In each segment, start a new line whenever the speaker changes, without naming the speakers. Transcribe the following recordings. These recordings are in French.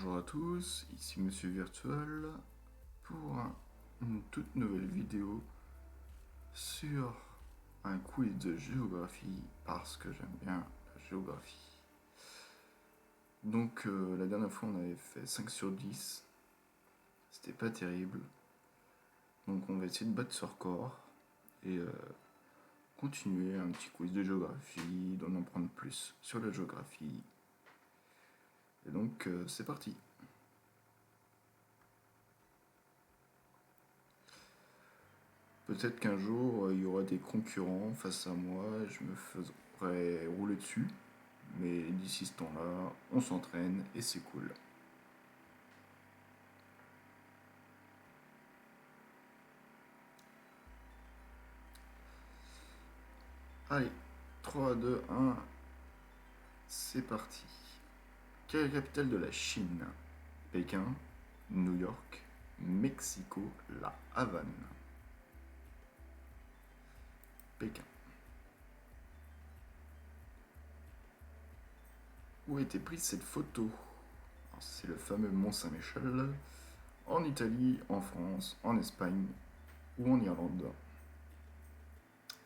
Bonjour à tous, ici Monsieur Virtuel pour une toute nouvelle vidéo sur un quiz de géographie parce que j'aime bien la géographie. Donc la dernière fois on avait fait 5 sur 10, c'était pas terrible. Donc on va essayer de battre ce record et continuer un petit quiz de géographie, d'en apprendre plus sur la géographie. Et donc c'est parti. Peut-être qu'un jour, il y aura des concurrents face à moi, je me ferai rouler dessus. Mais d'ici ce temps-là, on s'entraîne et c'est cool. Allez, 3, 2, 1, c'est parti. Quelle est la capitale de la Chine? Pékin, New York, Mexico, La Havane. Pékin. Où a été prise cette photo? C'est le fameux Mont Saint-Michel, en Italie, en France, en Espagne ou en Irlande.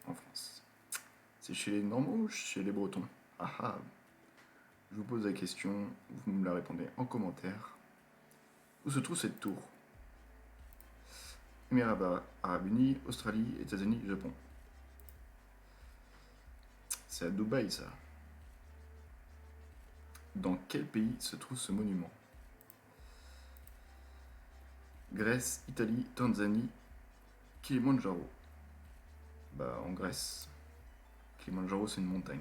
En France. C'est chez les Normands ou chez les Bretons? Ah ah. Je vous pose la question, vous me la répondez en commentaire. Où se trouve cette tour? Émirats Arabes Unis, Australie, États-Unis, Japon. C'est à Dubaï ça. Dans quel pays se trouve ce monument? Grèce, Italie, Tanzanie, Kilimandjaro. Bah en Grèce. Kilimandjaro c'est une montagne.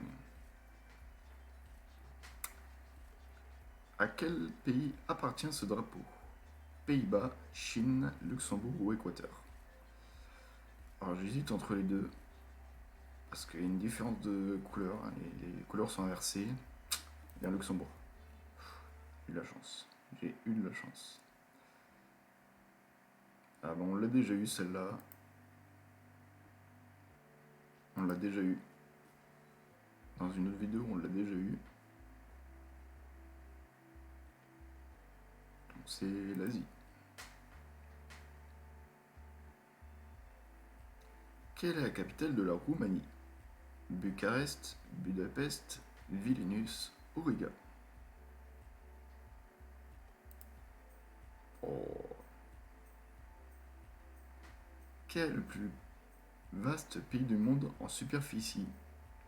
À quel pays appartient ce drapeau? Pays-Bas, Chine, Luxembourg ou Équateur? Alors j'hésite entre les deux. Parce qu'il y a une différence de couleur, hein, les couleurs sont inversées. Bien Luxembourg. J'ai eu de la chance. J'ai eu de la chance. Ah bon, on l'a déjà eu celle-là. On l'a déjà eu. Dans une autre vidéo, on l'a déjà eu. Donc c'est l'Asie. Quelle est la capitale de la Roumanie? Bucarest, Budapest, Vilnius ou Riga? Oh. Quel est le plus vaste pays du monde en superficie?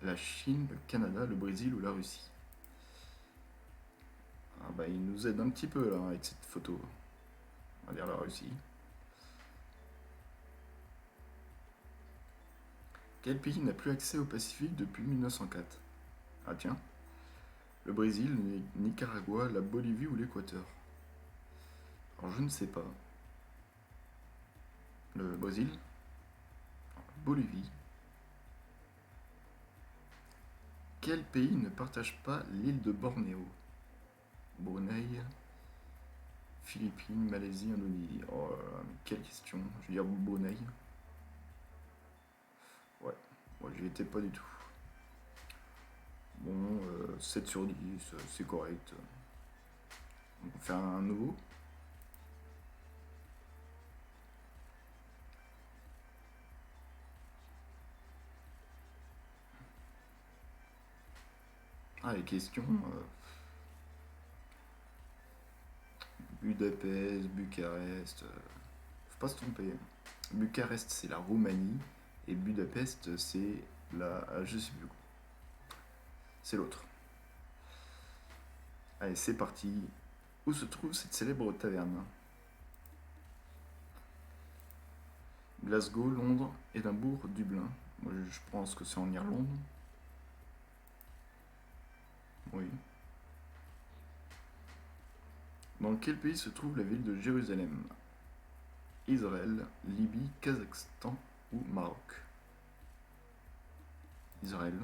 La Chine, le Canada, le Brésil ou la Russie? Ah bah il nous aide un petit peu là avec cette photo. On va dire la Russie. Quel pays n'a plus accès au Pacifique depuis 1904? Ah tiens. Le Brésil, le Nicaragua, la Bolivie ou l'Équateur? Alors je ne sais pas. Le Brésil? Bolivie. Quel pays ne partage pas l'île de Bornéo? Brunei, Philippines, Malaisie, Indonésie. Oh là là, mais quelle question. Je vais dire Brunei. Ouais, moi j'y étais pas du tout. Bon, 7 sur 10, c'est correct. On va faire un nouveau. Ah, les questions. Budapest, Bucarest. Faut pas se tromper. Bucarest, c'est la Roumanie. Et Budapest, c'est la. Je sais plus. C'est l'autre. Allez, c'est parti. Où se trouve cette célèbre taverne? Glasgow, Londres, Édimbourg, Dublin. Moi, je pense que c'est en Irlande. Oui. Dans quel pays se trouve la ville de Jérusalem? Israël, Libye, Kazakhstan ou Maroc? Israël.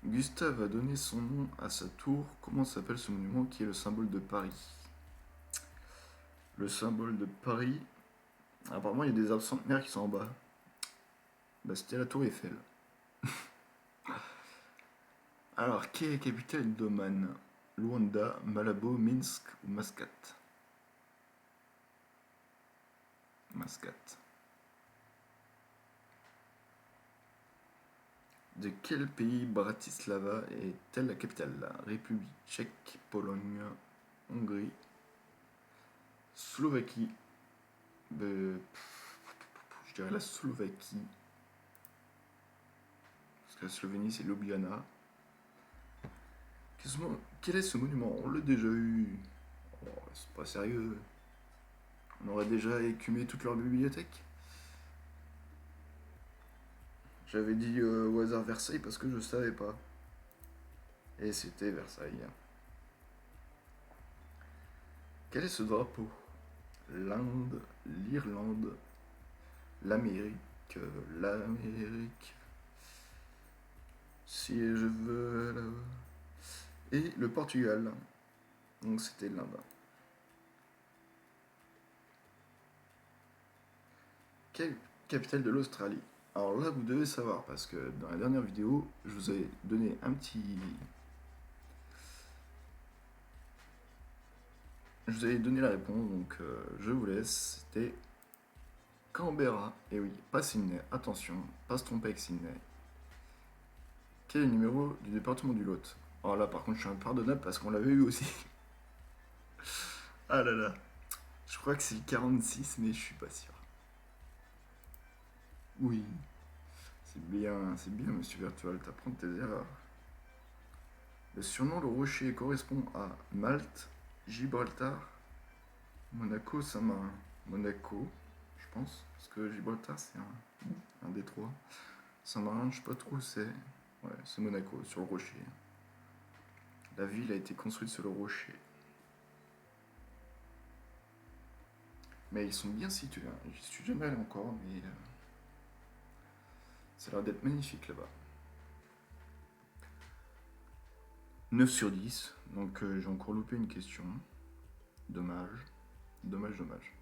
Gustave a donné son nom à sa tour. Comment s'appelle ce monument qui est le symbole de Paris? Le symbole de Paris. Apparemment, il y a des arbres centenaires qui sont en bas. Bah, c'était la tour Eiffel. Alors, qui est la capitale d'Oman? Luanda, Malabo, Minsk ou Mascate? Mascate. De quel pays Bratislava est-elle la capitale? République tchèque, Pologne, Hongrie, Slovaquie. Je dirais la Slovaquie. Parce que la Slovénie, c'est Ljubljana. Quel est ce monument? On l'a déjà eu. Oh, c'est pas sérieux. On aurait déjà écumé toute leur bibliothèque. J'avais dit au hasard Versailles parce que je savais pas. Et c'était Versailles. Quel est ce drapeau? L'Inde, l'Irlande, l'Amérique, l'Amérique. Si je veux. Et le Portugal. Donc c'était l'Inde. Quelle capitale de l'Australie? Alors là, vous devez savoir, parce que dans la dernière vidéo, je vous ai donné un petit... Je vous avais donné la réponse, donc je vous laisse. C'était Canberra. Et oui, pas Sydney. Attention, pas se tromper avec Sydney. Quel est le numéro du département du Lot? Alors là, par contre, je suis impardonnable parce qu'on l'avait eu aussi. Ah là là. Je crois que c'est le 46, mais je suis pas sûr. Oui, c'est bien, monsieur Virtual, t'apprends de tes erreurs. Le surnom Le Rocher correspond à Malte, Gibraltar, Monaco, Saint-Marin. Monaco, je pense, parce que Gibraltar c'est un des trois. Saint-Marin, je sais pas trop où c'est. Ouais, c'est Monaco, sur le rocher. La ville a été construite sur le rocher. Mais ils sont bien situés, hein. J'y suis jamais allé encore, mais ça a l'air d'être magnifique là-bas. 9 sur 10, donc j'ai encore loupé une question. Dommage. Dommage, dommage.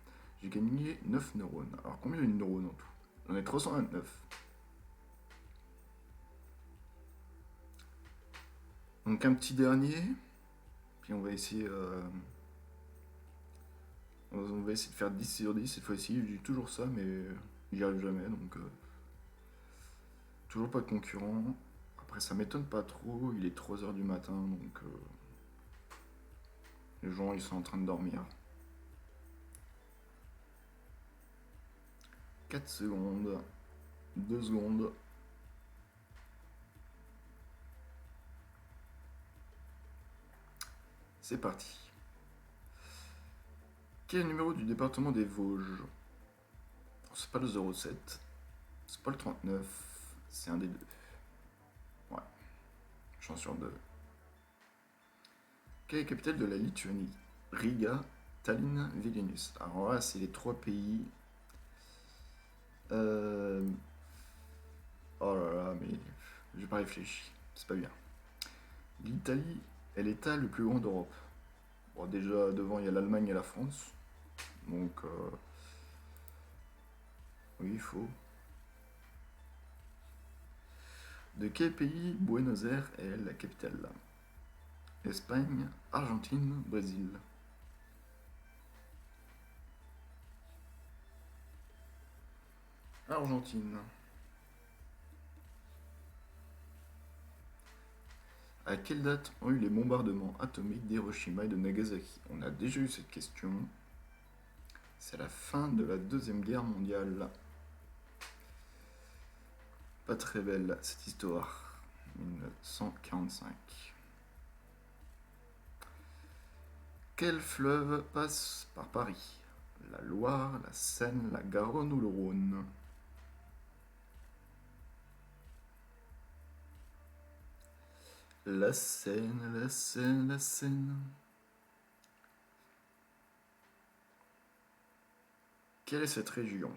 J'ai gagné 9 neurones. Alors combien il y a de neurones en tout? J'en ai 329. Donc un petit dernier. Puis on va essayer de faire 10 sur 10 cette fois-ci. Je dis toujours ça, mais j'y arrive jamais. Donc toujours pas de concurrent. Après ça m'étonne pas trop. Il est 3 h du matin. Donc les gens ils sont en train de dormir. 4 secondes. 2 secondes. C'est parti. Quel est le numéro du département des Vosges? C'est pas le 07. C'est pas le 39. C'est un des deux. Ouais. Chance sur 2. Quelle est la capitale de la Lituanie? Riga, Tallinn, Vilnius. Alors là, c'est les 3 pays. Oh là là, mais j'ai pas réfléchi. C'est pas bien. L'Italie est l'État le plus grand d'Europe. Bon, déjà, devant, il y a l'Allemagne et la France. Donc, oui, il faut. De quel pays Buenos Aires est la capitale? Espagne, Argentine, Brésil. Argentine. À quelle date ont eu les bombardements atomiques d'Hiroshima et de Nagasaki? On a déjà eu cette question. C'est la fin de la Deuxième Guerre mondiale. Pas très belle cette histoire. 1945. Quel fleuve passe par Paris? La Loire, la Seine, la Garonne ou le Rhône? La Seine, la Seine, la Seine. Quelle est cette région?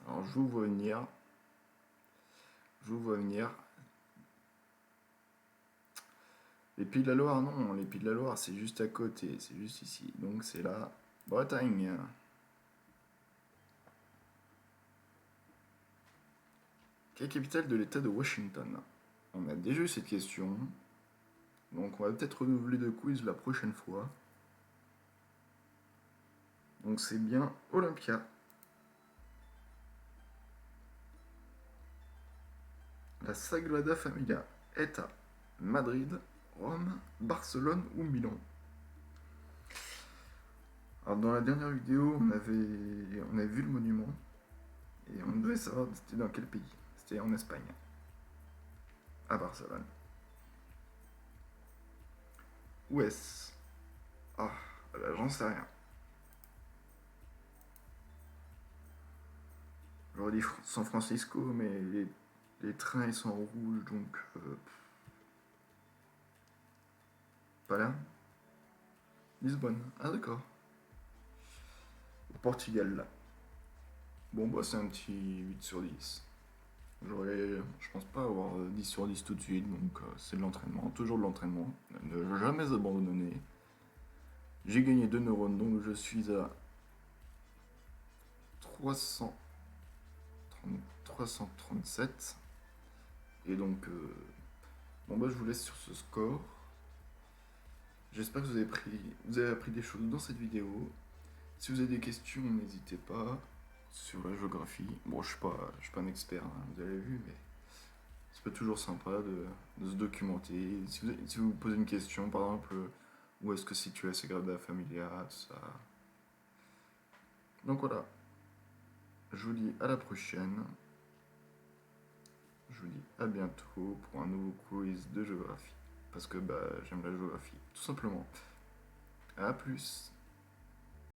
Alors je vous vois venir. Je vous vois venir. Les Pays de la Loire, non, les Pays de la Loire, c'est juste à côté, c'est juste ici. Donc c'est la Bretagne. Quelle est la capitale de l'État de Washington? On a déjà eu cette question. Donc on va peut-être renouveler le quiz la prochaine fois. Donc c'est bien Olympia. La Sagrada Familia est à Madrid, Rome, Barcelone ou Milan? Alors dans la dernière vidéo, on avait vu le monument et on devait savoir c'était dans quel pays. C'était en Espagne, à Barcelone. Où est-ce? Ah, là, j'en sais rien. J'aurais dit San Francisco, mais les trains ils sont en rouge, donc pas là. Lisbonne. Ah d'accord. Au Portugal là. Bon bah c'est un petit 8 sur 10. Je pense pas avoir 10 sur 10 tout de suite, donc c'est de l'entraînement, toujours de l'entraînement, ne jamais abandonner. J'ai gagné 2 neurones, donc je suis à 337. Et donc, bon bah je vous laisse sur ce score. J'espère que vous avez appris des choses dans cette vidéo. Si vous avez des questions, n'hésitez pas sur la géographie. Bon, je suis pas un expert, hein, vous avez vu, mais c'est pas toujours sympa de se documenter. Si vous posez une question, par exemple, où est-ce que se situe la Sagrada Familia, ça. Donc voilà, je vous dis à la prochaine. Je vous dis à bientôt pour un nouveau quiz de géographie. Parce que bah, j'aime la géographie, tout simplement. A plus.